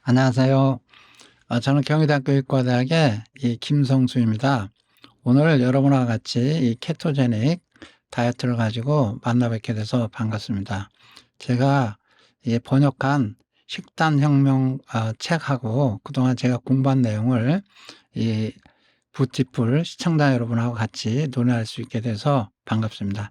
안녕하세요. 저는 경희대학교 의과대학의 김성수입니다. 오늘 여러분과 같이 이 케토제닉 다이어트를 가지고 만나 뵙게 돼서 반갑습니다. 제가 번역한 식단혁명 책하고 그동안 제가 공부한 내용을 이 부티풀 시청자 여러분하고 같이 논의할 수 있게 돼서 반갑습니다.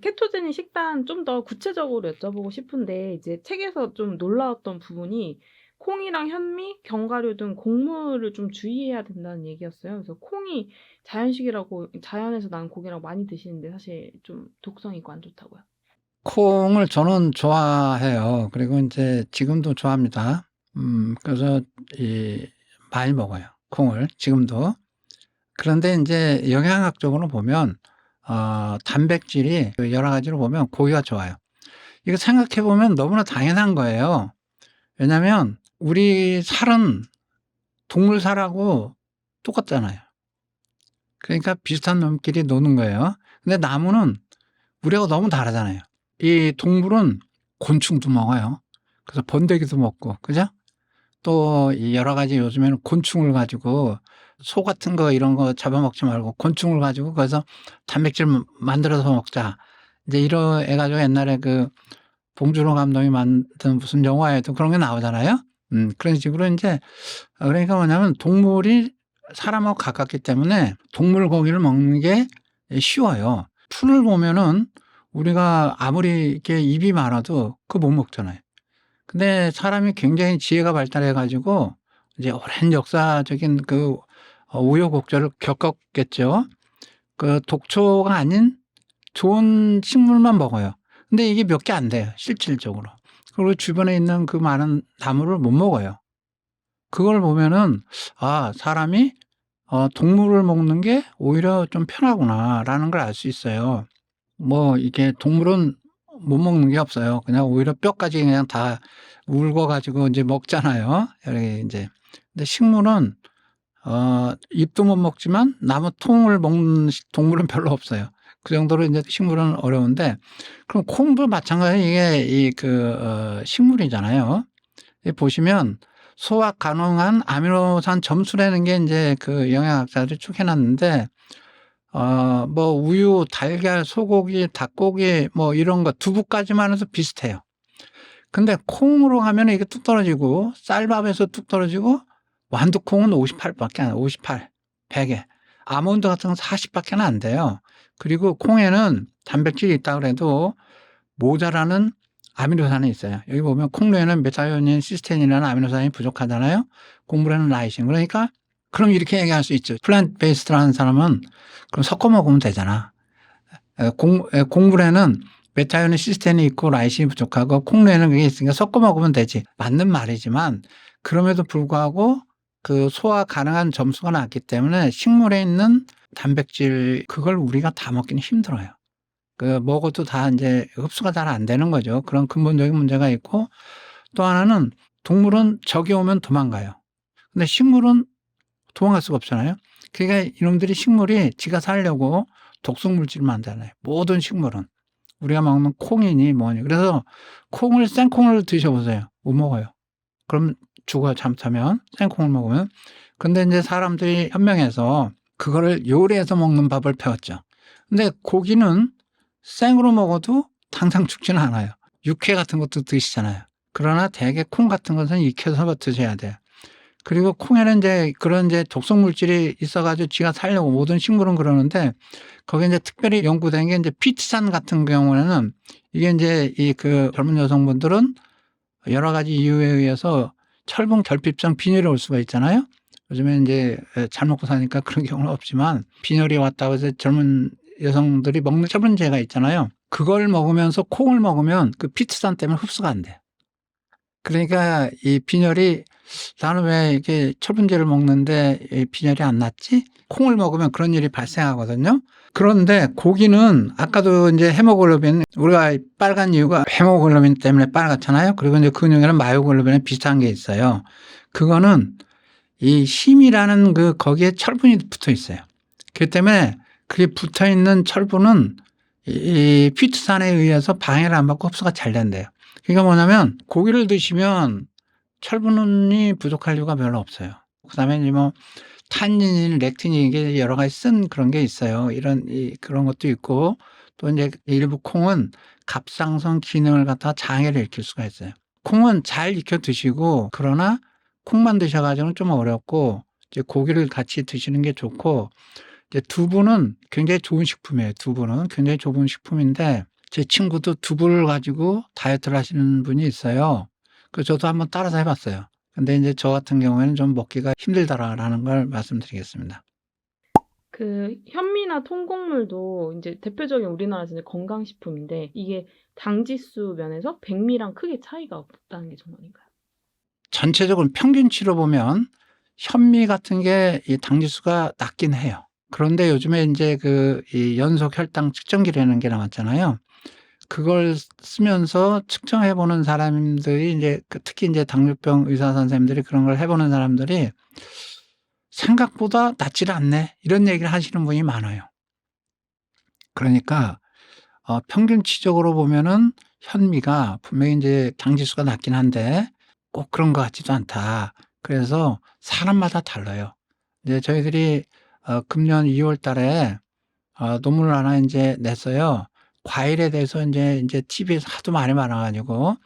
케토제닉 식단 좀 더 구체적으로 여쭤보고 싶은데, 이제 책에서 좀 놀라웠던 부분이 콩이랑 현미, 견과류 등 곡물을 좀 주의해야 된다는 얘기였어요. 그래서 콩이 자연식이라고, 자연에서 난 고기라고 많이 드시는데 사실 좀 독성이 있고 안 좋다고요. 콩을 저는 좋아해요. 그리고 이제 지금도 좋아합니다. 그래서 많이 먹어요, 콩을 지금도. 그런데 이제 영양학적으로 보면 단백질이 여러 가지로 보면 고기가 좋아요. 이거 생각해 보면 너무나 당연한 거예요. 왜냐하면 우리 살은 동물 살하고 똑같잖아요. 그러니까 비슷한 놈끼리 노는 거예요. 근데 나무는 우리하고 너무 다르잖아요. 이 동물은 곤충도 먹어요. 그래서 번데기도 먹고, 그죠? 또 여러 가지 요즘에는 곤충을 가지고 소 같은 거 이런 거 잡아먹지 말고 곤충을 가지고 거기서 단백질 만들어서 먹자. 이제 이러 해가지고 옛날에 그 봉준호 감독이 만든 무슨 영화에도 그런 게 나오잖아요. 그런 식으로 이제 그러니까 뭐냐면 동물이 사람하고 가깝기 때문에 동물 고기를 먹는 게 쉬워요. 풀을 보면은 우리가 아무리 이렇게 입이 많아도 그거 못 먹잖아요. 근데 사람이 굉장히 지혜가 발달해 가지고 이제 오랜 역사적인 그 우여곡절을 겪었겠죠. 그 독초가 아닌 좋은 식물만 먹어요. 근데 이게 몇 개 안 돼요, 실질적으로. 그리고 주변에 있는 그 많은 나무를 못 먹어요. 그걸 보면은 '아 사람이 동물을 먹는 게 오히려 좀 편하구나.'라는 걸 알 수 있어요. 뭐 이게 동물은 못 먹는 게 없어요. 그냥 오히려 뼈까지 그냥 다 울고 가지고 인제 먹잖아요. 여기 인제. 근데 식물은 잎도 못 먹지만 나무 통을 먹는 동물은 별로 없어요. 그 정도로 인제 식물은 어려운데 그럼 콩도 마찬가지로 이게 식물이잖아요. 이 보시면 소화 가능한 아미노산 점수라는 게 인제 그 영양학자들이 쭉 해 놨는데 뭐 우유, 달걀, 소고기, 닭고기 뭐 이런 거 두부까지만 해도 비슷해요. 근데 콩으로 가면은 이게 뚝 떨어지고 쌀밥에서 뚝 떨어지고 완두콩은 58 밖에 안 58, 100에. 아몬드 같은 건 40 밖에는 안 돼요. 그리고 콩에는 단백질이 있다 그래도 모자라는 아미노산이 있어요. 여기 보면 콩류에는 메타효닌, 시스테인이라는 아미노산이 부족하잖아요. 곡물에는 라이신. 그러니까 그럼 이렇게 얘기할 수 있죠. 플랜트 베이스드라는 사람은 그럼 섞어 먹으면 되잖아. 곡물에는 메타효닌, 시스테인이 있고 라이신이 부족하고 콩류에는 그게 있으니까 섞어 먹으면 되지. 맞는 말이지만 그럼에도 불구하고 그 소화 가능한 점수가 낮기 때문에 식물에 있는 단백질 그걸 우리가 다 먹기는 힘들어요. 먹어도 다 인제 흡수가 잘 안 되는 거죠. 그런 근본적인 문제가 있고 또 하나는 동물은 적이 오면 도망가요. 근데 식물은 도망갈 수가 없잖아요. 그러니까 이놈들이 식물이 지가 살려고 독성 물질을 만들어내요. 모든 식물은. 우리가 먹는 콩이니 뭐니. 그래서 생콩을 드셔 보세요. 못 먹어요. 그럼 죽어요, 잘못하면 생콩을 먹으면. 근데 인제 사람들이 현명해서 그거를 요리해서 먹는 법을 배웠죠. 근데 고기는 생으로 먹어도 당장 죽지는 않아요. 육회 같은 것도 드시잖아요. 그러나 대개 콩 같은 것은 익혀서 드셔야 돼요. 그리고 콩에는 인제 그런 인제 독성 물질이 있어 가지고 지가 살려고 모든 식물은 그러는데 거기에 인제 특별히 연구된 게 인제 피트산 같은 경우에는 이게 인제 젊은 여성분들은 여러 가지 이유에 의해서 철분 결핍성 빈혈이 올 수가 있잖아요. 요즘에 인제 잘 먹고 사니까 그런 경우는 없지만 빈혈이 왔다고 해서 젊은 여성들이 먹는 철분제가 있잖아요. 그걸 먹으면서 콩을 먹으면 그 피트산 때문에 흡수가 안 돼요. 그러니까 이 빈혈이 '나는 왜 이렇게 철분제를 먹는데 이 빈혈이 안 낫지?' 콩을 먹으면 그런 일이 발생하거든요. 그런데 고기는 아까도 인제 헤모글로빈 우리가 빨간 이유가 헤모글로빈 때문에 빨갛잖아요. 그리고 인제 근육에는 마요글로빈에 비슷한 게 있어요. 그거는 이 힘이라는 거기에 철분이 붙어 있어요. 그렇기 때문에 그게 붙어 있는 철분은 이 피트산에 의해서 방해를 안 받고 흡수가 잘 된대요. 그러니까 뭐냐면 고기를 드시면 철분이 부족할 이유가 별로 없어요. 그다음에 이제 뭐 탄닌, 렉틴 이게 여러 가지 쓴 그런 게 있어요. 그런 것도 있고 또 이제 일부 콩은 갑상선 기능을 갖다가 장애를 일으킬 수가 있어요. 콩은 잘 익혀 드시고 그러나 콩만 드셔 가지고는 좀 어렵고 이제 고기를 같이 드시는 게 좋고 이제 두부는 굉장히 좋은 식품이에요. 두부는 굉장히 좋은 식품인데 제 친구도 두부를 가지고 다이어트를 하시는 분이 있어요. 그래서 저도 한번 따라서 해 봤어요. 근데 이제 저 같은 경우에는 좀 먹기가 힘들다라는 걸 말씀드리겠습니다. 그 현미나 통곡물도 이제 대표적인 우리나라에서 이제 건강식품인데 이게 당지수 면에서 백미랑 크게 차이가 없다는 게 정말인가요? 전체적으로 평균치로 보면 현미 같은 게 이 당지수가 낮긴 해요. 그런데 요즘에 인제 이 연속 혈당 측정기라는 게 나왔잖아요. 그걸 쓰면서 측정해 보는 사람들이 인제 특히 인제 당뇨병 의사 선생님들이 그런 걸 해 보는 사람들이 "생각보다 낮지를 않네." 이런 얘기를 하시는 분이 많아요. 그러니까 평균치적으로 보면은 현미가 분명히 인제 당지수가 낮긴 한데 꼭 그런 것 같지도 않다. 그래서 사람마다 달라요. 이제 저희들이 금년 2월 달에 논문을 하나 인제 냈어요. 과일에 대해서 인제 TV에서 하도 말이 많아 가지고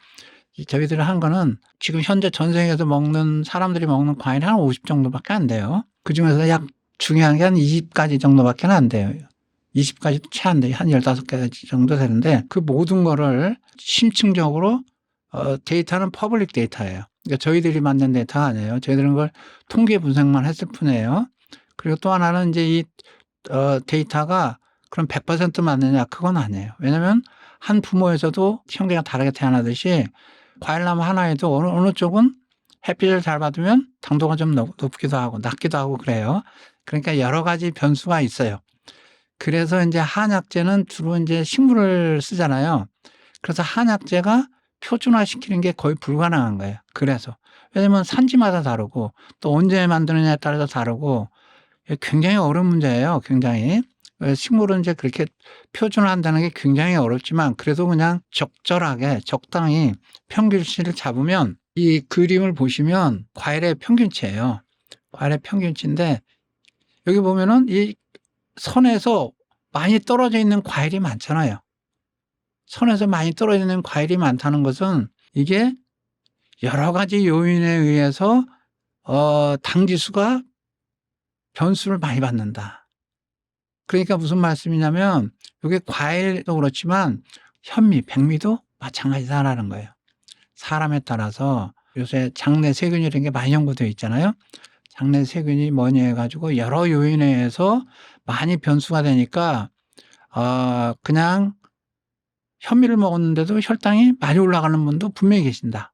저희들이 한 거는 지금 현재 전 세계에서 먹는 사람들이 먹는 과일이 한 50 정도밖에 안 돼요. 그중에서 중요한 게 한 20 가지 정도밖에는 안 돼요. 20 가지도 채 안 돼요. 한 15 가지 정도 되는데 그 모든 거를 심층적으로 데이터는 퍼블릭 데이터예요. 그러니까 저희들이 만든 데이터가 아니에요. 저희들은 그걸 통계 분석만 했을 뿐이에요. 그리고 또 하나는 인제 데이터가 그럼 100% 맞느냐 그건 아니에요. 왜냐면 한 부모에서도 형제가 다르게 태어나듯이 과일나무 하나에도 어느 쪽은 햇빛을 잘 받으면 당도가 좀 높기도 하고 낮기도 하고 그래요. 그러니까 여러 가지 변수가 있어요. 그래서 인제 한약재는 주로 인제 식물을 쓰잖아요. 그래서 한약재가 표준화시키는 게 거의 불가능한 거예요. 그래서. 왜냐면 산지마다 다르고 또 언제 만드느냐에 따라서 다르고 이게 굉장히 어려운 문제예요, 굉장히. 식물은 이제 그렇게 표준화한다는 게 굉장히 어렵지만 그래도 그냥 적절하게 적당히 평균치를 잡으면 이 그림을 보시면 과일의 평균치예요. 과일의 평균치인데 여기 보면은 이 선에서 많이 떨어져 있는 과일이 많잖아요. 선에서 많이 떨어져 있는 과일이 많다는 것은 이게 여러 가지 요인에 의해서 당지수가 변수를 많이 받는다. 그러니까 무슨 말씀이냐면 요게 과일도 그렇지만 현미, 백미도 마찬가지다라는 거예요. 사람에 따라서 요새 장내 세균이라는 게 많이 연구되어 있잖아요. 장내 세균이 뭐니 해 가지고 여러 요인에 의해서 많이 변수가 되니까 그냥 현미를 먹었는데도 혈당이 많이 올라가는 분도 분명히 계신다.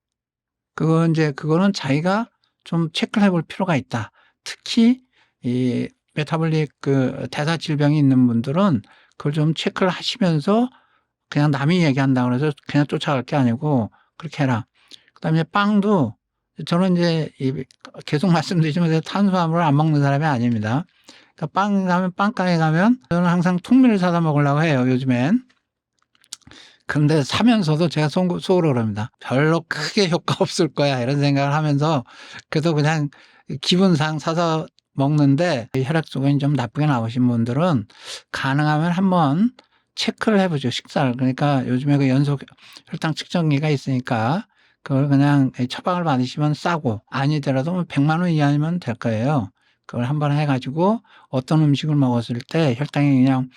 그거는 자기가 좀 체크를 해볼 필요가 있다. 특히 이 메타볼릭 대사 질병이 있는 분들은 그걸 좀 체크를 하시면서 그냥 남이 얘기한다고 그래서 그냥 쫓아갈 게 아니고 그렇게 해라. 그다음에 빵도 저는 인제 계속 말씀드리지만 제가 탄수화물을 안 먹는 사람이 아닙니다. 그러니까 빵가게 가면 저는 항상 통밀을 사다 먹으려고 해요, 요즘엔. 그런데 사면서도 제가 속으로 그럽니다. '별로 크게 효과 없을 거야.' 이런 생각을 하면서 그래도 그냥 기분상 사서 먹는데 혈액 수준이 좀 나쁘게 나오신 분들은 가능하면 한번 체크를 해 보죠, 식사를. 그러니까 요즘에 연속 혈당 측정기가 있으니까 그걸 그냥 처방을 받으시면 싸고 아니더라도 뭐 100만 원 이하면 될 거예요. 그걸 한번 해 가지고 어떤 음식을 먹었을 때 혈당이 그냥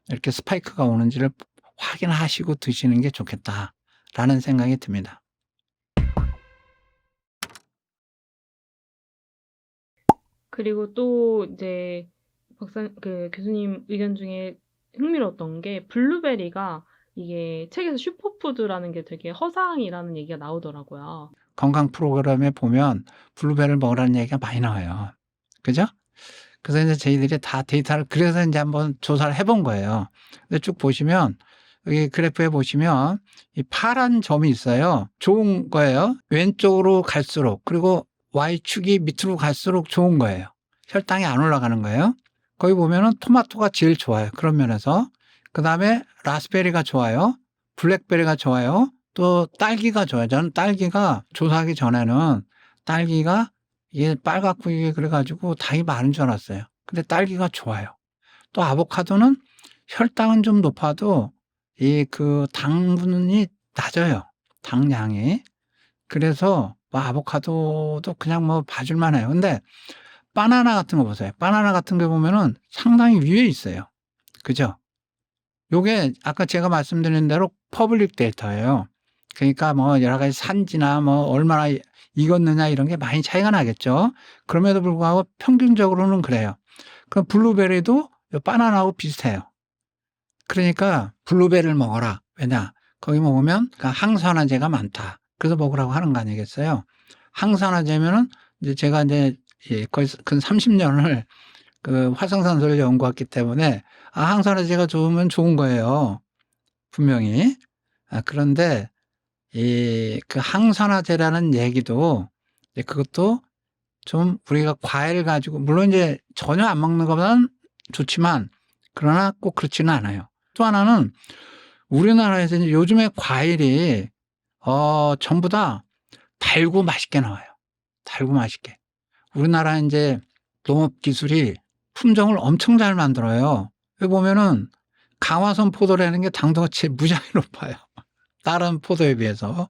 이렇게 스파이크가 오는지를 확인하시고 드시는 게 좋겠다라는 생각이 듭니다. 그리고 또 이제 교수님 의견 중에 흥미로웠던 게 블루베리가 이게 책에서 슈퍼푸드라는 게 되게 허상이라는 얘기가 나오더라고요. 건강 프로그램에 보면 블루베리를 먹으라는 얘기가 많이 나와요. 그죠? 그래서 인제 저희들이 다 데이터를 그래서 인제 한번 조사를 해본 거예요. 근데 쭉 보시면 여기 그래프에 보시면 이 파란 점이 있어요. 좋은 거예요. 왼쪽으로 갈수록 그리고 Y축이 밑으로 갈수록 좋은 거예요. 혈당이 안 올라가는 거예요. 거기 보면은 토마토가 제일 좋아요, 그런 면에서. 그다음에 라스베리가 좋아요. 블랙베리가 좋아요. 또 딸기가 좋아요. 저는 딸기가 조사하기 전에는 딸기가 이게 빨갛고 이게 그래가지고 당이 많은 줄 알았어요. 근데 딸기가 좋아요. 또 아보카도는 혈당은 좀 높아도 이 그 당분이 낮아요. 당량이. 그래서 뭐 아보카도도 그냥 뭐 봐줄만 해요. 근데 바나나 같은 거 보세요. 바나나 같은 거 보면은 상당히 위에 있어요. 그죠? 요게 아까 제가 말씀드린 대로 퍼블릭 데이터예요. 그러니까 뭐 여러 가지 산지나 뭐 얼마나 익었느냐 이런 게 많이 차이가 나겠죠. 그럼에도 불구하고 평균적으로는 그래요. 그럼 블루베리도 바나나하고 비슷해요. 그러니까 블루베리를 먹어라. 왜냐? 거기 먹으면 항산화제가 많다. 그래서 먹으라고 하는 거 아니겠어요? 항산화제면은 이제 제가 이제 거의 근 30년을 그 활성산소를 연구했기 때문에 항산화제가 좋으면 좋은 거예요. 분명히. 그런데 그 항산화제라는 얘기도 그것도 좀 우리가 과일 가지고 물론 이제 전혀 안 먹는 것보다는 좋지만 그러나 꼭 그렇지는 않아요. 또 하나는 우리나라에서 이제 요즘에 과일이 전부 다 달고 맛있게 나와요. 달고 맛있게. 우리나라 이제 농업 기술이 품종을 엄청 잘 만들어요. 여기 보면은 강화선 포도라는 게 당도가 무지하게 높아요. 다른 포도에 비해서.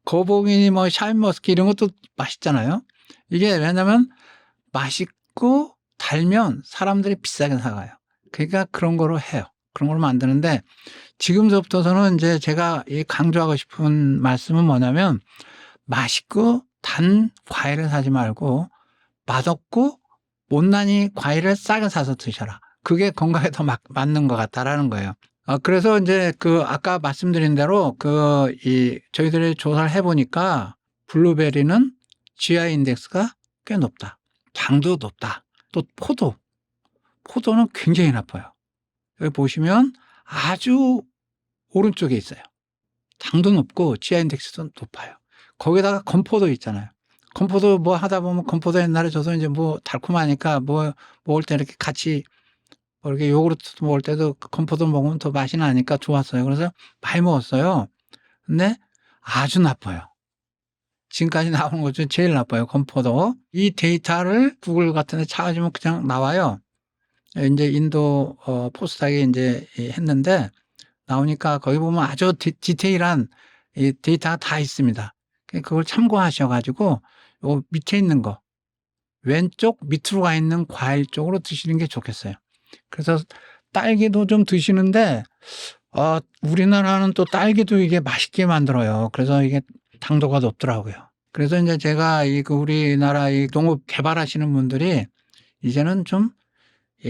거봉이 뭐 샤인머스키 이런 것도 맛있잖아요. 이게 왜냐면 맛있고 달면 사람들이 비싸게 사가요. 그러니까 그런 거로 해요. 그런 걸로 만드는데 지금서부터서는 이제 제가 강조하고 싶은 말씀은 뭐냐면 맛있고 단 과일을 사지 말고 맛없고 못난이 과일을 싸게 사서 드셔라. 그게 건강에 더 맞는 것 같다라는 거예요. 그래서 이제 아까 말씀드린 대로 저희들이 조사를 해보니까 블루베리는 GI 인덱스가 꽤 높다. 당도 높다. 또 포도는 굉장히 나빠요. 여기 보시면 아주 오른쪽에 있어요. 당도 높고 GI 인덱스도 높아요. 거기다가 건포도 있잖아요. 건포도 뭐 하다 보면 건포도 옛날에 저도 이제 뭐 달콤하니까 뭐 먹을 때 이렇게 같이 이렇게 요구르트 먹을 때도 건포도 먹으면 더 맛이 나니까 좋았어요. 그래서 많이 먹었어요. 근데 아주 나빠요. 지금까지 나오는 것 중에 제일 나빠요. 건포도. 이 데이터를 구글 같은 데 찾아주면 그냥 나와요. 이제 인도 포스닥에 이제 했는데 나오니까 거기 보면 아주 디테일한 이 데이터가 다 있습니다. 그걸 참고하셔가지고 요 밑에 있는 거 왼쪽 밑으로 가 있는 과일 쪽으로 드시는 게 좋겠어요. 그래서 딸기도 좀 드시는데 우리나라는 또 딸기도 이게 맛있게 만들어요. 그래서 이게 당도가 높더라고요. 그래서 이제 제가 우리나라 농업 개발하시는 분들이 이제는 좀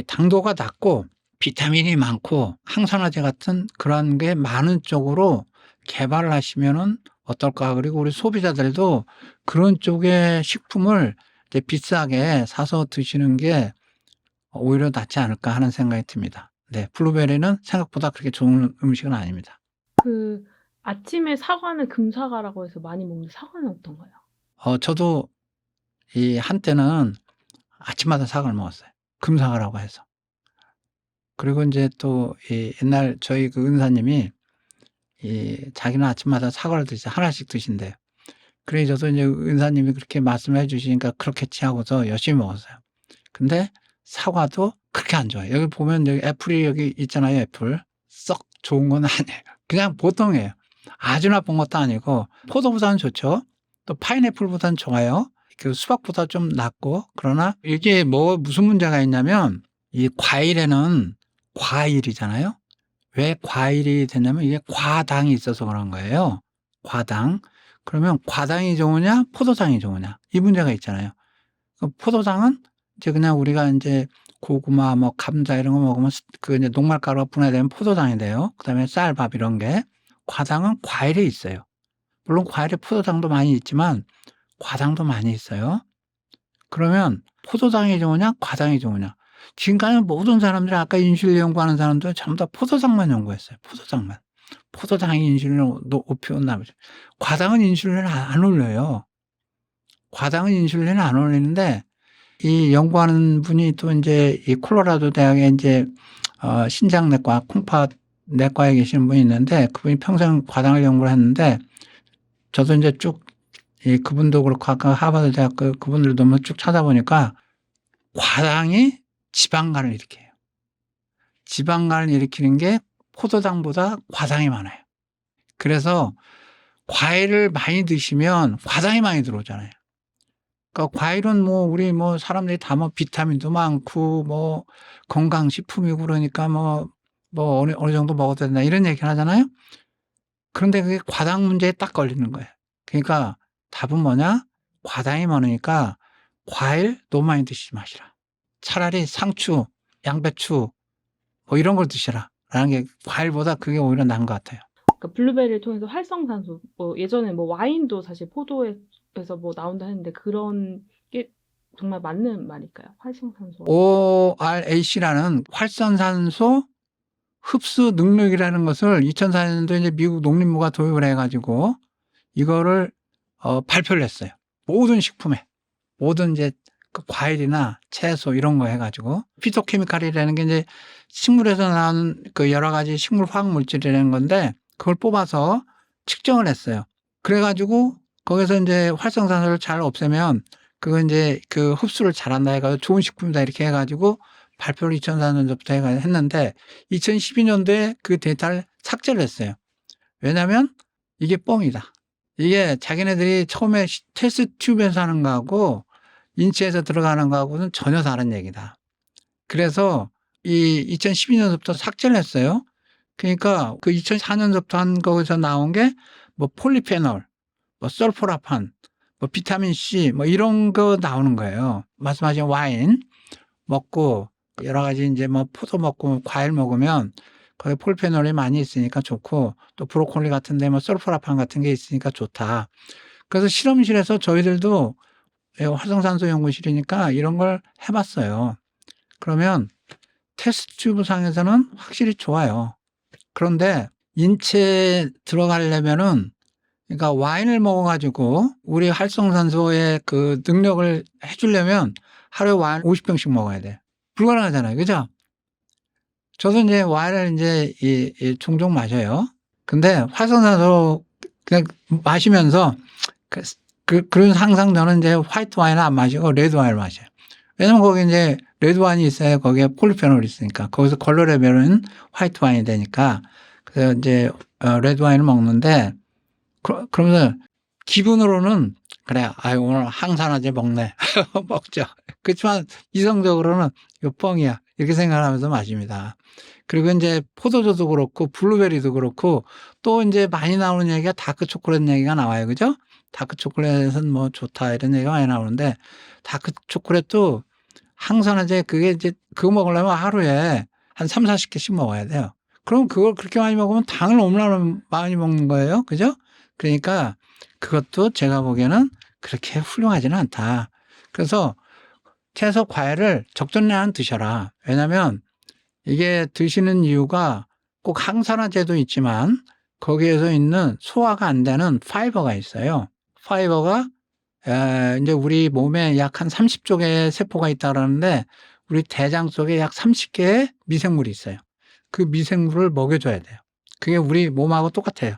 당도가 낮고 비타민이 많고 항산화제 같은 그런 게 많은 쪽으로 개발을 하시면은 어떨까. 그리고 우리 소비자들도 그런 쪽의 식품을 이제 비싸게 사서 드시는 게 오히려 낫지 않을까 하는 생각이 듭니다. 네, 블루베리는 생각보다 그렇게 좋은 음식은 아닙니다. 아침에 사과는 금사과라고 해서 많이 먹는 사과는 어떤가요? 저도 한때는 아침마다 사과를 먹었어요. 금사과라고 해서. 그리고 이제 또 옛날 저희 은사님이 자기는 아침마다 사과를 하나씩 드신대요. 그래 저도 이제 은사님이 그렇게 말씀해 주시니까 그렇겠지 하고서 열심히 먹었어요. 근데 사과도 그렇게 안 좋아요. 여기 보면 여기 애플이 여기 있잖아요. 애플. 썩 좋은 건 아니에요. 그냥 보통이에요. 아주 나쁜 것도 아니고 포도보다는 좋죠. 또 파인애플보다는 좋아요. 수박보다 좀 낫고. 그러나 이게 무슨 문제가 있냐면 이 과일에는 과일이잖아요. 왜 과일이 되냐면 이게 과당이 있어서 그런 거예요. 과당. 그러면 과당이 좋으냐 포도당이 좋으냐 이 문제가 있잖아요. 포도당은 이제 그냥 우리가 이제 고구마 뭐 감자 이런 거 먹으면 이제 녹말가루가 분해되면 포도당이 돼요. 그다음에 쌀밥 이런 게. 과당은 과일에 있어요. 물론 과일에 포도당도 많이 있지만 과당도 많이 있어요. 그러면 포도당이 좋으냐 과당이 좋으냐. 지금까지 모든 사람들이 아까 인슐린 연구하는 사람들 전부 다 포도당만 연구했어요. 포도당만. 포도당이 인슐린을 높이 온나 보죠. 과당은 인슐린을 안 올려요. 과당은 인슐린을 안 올리는데 이 연구하는 분이 또 이제 이 콜로라도 대학의 이제 신장내과 콩팥 내과에 계시는 분이 있는데 그분이 평생 과당을 연구를 했는데 저도 이제 쭉 그분도 그렇고 아까 하버드 대학 그분들 논문 쭉 찾아보니까 과당이 지방간을 일으켜요. 지방간을 일으키는 게 포도당보다 과당이 많아요. 그래서 과일을 많이 드시면 과당이 많이 들어오잖아요. 그러니까 과일은 뭐 우리 뭐 사람들이 다 뭐 비타민도 많고 뭐 건강식품이고 그러니까 뭐 어느 정도 먹어도 된다 이런 얘기를 하잖아요. 그런데 그게 과당 문제에 딱 걸리는 거예요. 그러니까 답은 뭐냐? 과당이 많으니까 과일 너무 많이 드시지 마시라. 차라리 상추, 양배추 뭐 이런 걸 드시라. 라는 게 과일보다 그게 오히려 나은 것 같아요. 그러니까 블루베리를 통해서 활성산소, 뭐 예전에 뭐 와인도 사실 포도에서 뭐 나온다 했는데 그런 게 정말 맞는 말일까요? 활성산소. ORAC라는 활성산소 흡수 능력이라는 것을 2004년도에 이제 미국 농림부가 도입을 해가지고 이거를 발표를 했어요. 모든 식품에, 모든 이제 그 과일이나 채소 이런 거 해가지고 피토케미칼이라는 게 이제 식물에서 나온 그 여러 가지 식물 화학 물질이라는 건데 그걸 뽑아서 측정을 했어요. 그래가지고 거기서 이제 활성산소를 잘 없애면 그거 이제 그 흡수를 잘한다 해가지고 좋은 식품이다 이렇게 해가지고 발표를 2004년도부터 했는데 2012년도에 그 데이터를 삭제를 했어요. 왜냐하면 이게 뻥이다. 이게 자기네들이 처음에 테스트 튜브에서 하는 거하고 인체에서 들어가는 거하고는 전혀 다른 얘기다. 그래서 이 2012년부터 삭제를 했어요. 그러니까 그 2004년부터 한 거에서 나온 게 뭐 폴리페놀, 뭐 설포라판, 뭐 비타민 C 뭐 이런 거 나오는 거예요. 말씀하신 와인 먹고 여러 가지 이제 뭐 포도 먹고 과일 먹으면 거기 폴리페놀이 많이 있으니까 좋고 또 브로콜리 같은 데 뭐 설포라판 같은 게 있으니까 좋다. 그래서 실험실에서 저희들도 활성산소 연구실이니까 이런 걸 해봤어요. 그러면 테스트 튜브 상에서는 확실히 좋아요. 그런데 인체에 들어가려면은 그러니까 와인을 먹어가지고 우리 활성산소의 그 능력을 해주려면 하루에 와인 50병씩 먹어야 돼. 불가능하잖아요. 그죠? 저도 이제 와인을 이제 종종 마셔요. 근데 활성산소 그냥 마시면서 그런 항상 저는 이제 화이트 와인을 안 마시고 레드 와인을 마셔요. 왜냐면 거기 이제 레드 와인이 있어야 거기에 폴리페놀이 있으니까 거기서 걸러내면은 화이트 와인이 되니까 그래서 이제 레드 와인을 먹는데 그러면서 기분으로는 그래 오늘 항산화제 먹네 먹죠. 그렇지만 이성적으로는 이거 뻥이야 이렇게 생각하면서 마십니다. 그리고 이제 포도주도 그렇고 블루베리도 그렇고 또 이제 많이 나오는 얘기가 다크 초콜릿 얘기가 나와요. 그죠? 다크 초콜릿은 뭐 좋다 이런 얘기가 많이 나오는데 다크 초콜릿도 항산화제 그게 이제 그거 먹으려면 하루에 한 3, 40개씩 먹어야 돼요. 그럼 그걸 그렇게 많이 먹으면 당을 얼마나 많이 먹는 거예요. 그죠? 그러니까 그것도 제가 보기에는 그렇게 훌륭하지는 않다. 그래서 채소 과일을 적절량은 드셔라. 왜냐면 이게 드시는 이유가 꼭 항산화제도 있지만 거기에서 있는 소화가 안 되는 파이버가 있어요. 파이버가 이제 우리 몸에 약 한 30조 개의 세포가 있다 그러는데 우리 대장 속에 약 30개의 미생물이 있어요. 그 미생물을 먹여줘야 돼요. 그게 우리 몸하고 똑같아요.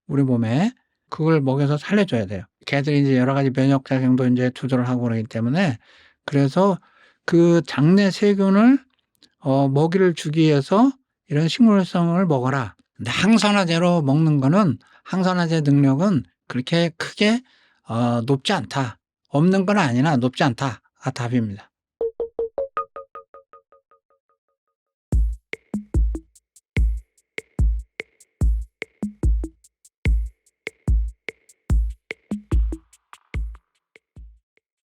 우리 몸에 그걸 먹여서 살려줘야 돼요. 걔들이 이제 여러 가지 면역 작용도 이제 조절을 하고 그러기 때문에 그래서 그 장내 세균을 먹이를 주기 위해서 이런 식물성을 먹어라. 근데 항산화제로 먹는 거는 항산화제 능력은 그렇게 크게 높지 않다. 없는 건 아니나 높지 않다가 답입니다.